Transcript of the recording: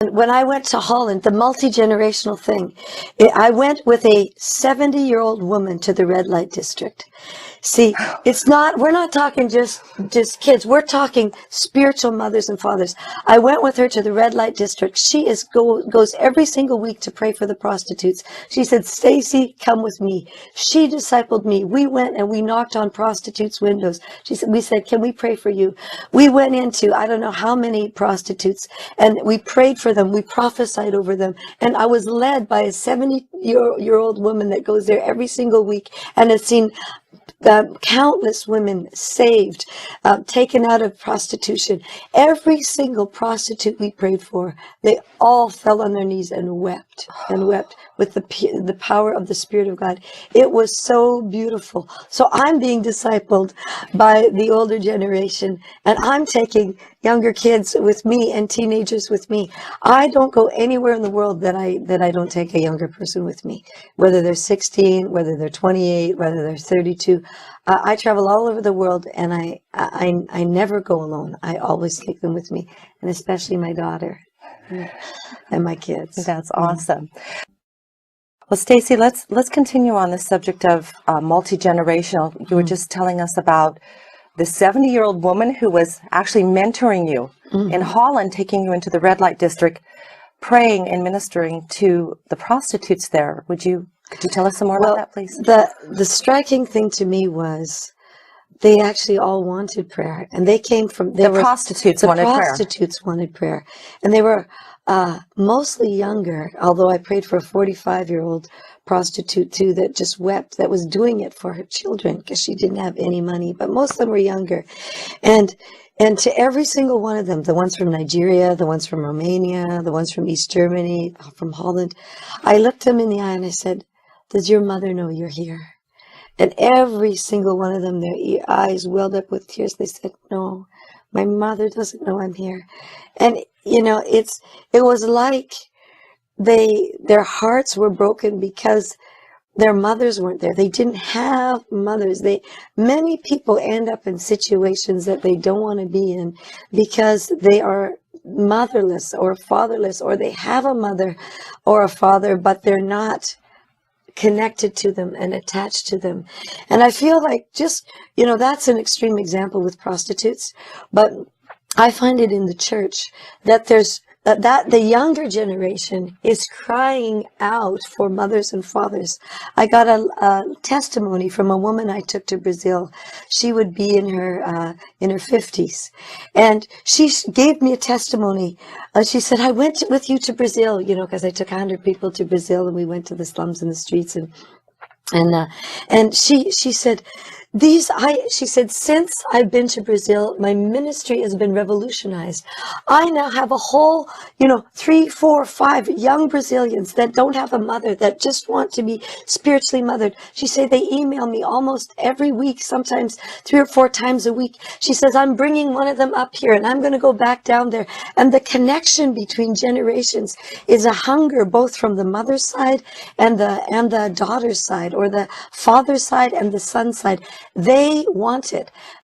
When I went to Holland, the multi-generational thing, I went with a 70-year-old woman to the red light district. See, we're not talking just kids. We're talking spiritual mothers and fathers. I went with her to the red light district. She goes every single week to pray for the prostitutes. She said, "Stacey, come with me." She discipled me. We went and we knocked on prostitutes' windows. We said, "Can we pray for you?" We went into, I don't know how many prostitutes, and we prayed for them. We prophesied over them. And I was led by a 70-year-old woman that goes there every single week and has seen countless women saved, taken out of prostitution. Every single prostitute we prayed for, they all fell on their knees and wept with the power of the Spirit of God. It was so beautiful. So I'm being discipled by the older generation, and I'm taking younger kids with me and teenagers with me. I don't go anywhere in the world that I don't take a younger person with me, whether they're 16, whether they're 28, whether they're 32. I travel all over the world, and I never go alone. I always take them with me, and especially my daughter and my kids. That's awesome. Well, Stacey, let's continue on the subject of multi-generational. You were just telling us about the 70-year-old woman who was actually mentoring you in Holland, taking you into the red light district, praying and ministering to the prostitutes there. Could you tell us some more about that, please? The striking thing to me was they actually all wanted prayer, and they came from the prostitutes wanted prayer, and they were mostly younger. Although I prayed for a 45-year-old prostitute too that just wept, that was doing it for her children because she didn't have any money, but most of them were younger. And to every single one of them, the ones from Nigeria, the ones from Romania, the ones from East Germany, from Holland, I looked them in the eye and I said, "Does your mother know you're here?" And every single one of them, their eyes welled up with tears. They said, "No, my mother doesn't know I'm here." And it was like their hearts were broken because their mothers weren't there. They didn't have mothers. Many people end up in situations that they don't want to be in because they are motherless or fatherless, or they have a mother or a father, but they're not connected to them and attached to them. And I feel like that's an extreme example with prostitutes, but I find it in the church that that the younger generation is crying out for mothers and fathers. I got a testimony from a woman I took to Brazil. She would be in her 50s, and she gave me a testimony. She said, "I went with you to Brazil, because I took 100 people to Brazil, and we went to the slums and the streets, and she said, she said, since I've been to Brazil, my ministry has been revolutionized. I now have a whole, 3, 4, 5 young Brazilians that don't have a mother, that just want to be spiritually mothered." She said they email me almost every week, sometimes 3 or 4 times a week. She says, "I'm bringing one of them up here, and I'm going to go back down there." And the connection between generations is a hunger, both from the mother's side and the daughter's side, or the father's side and the son's side. They want it.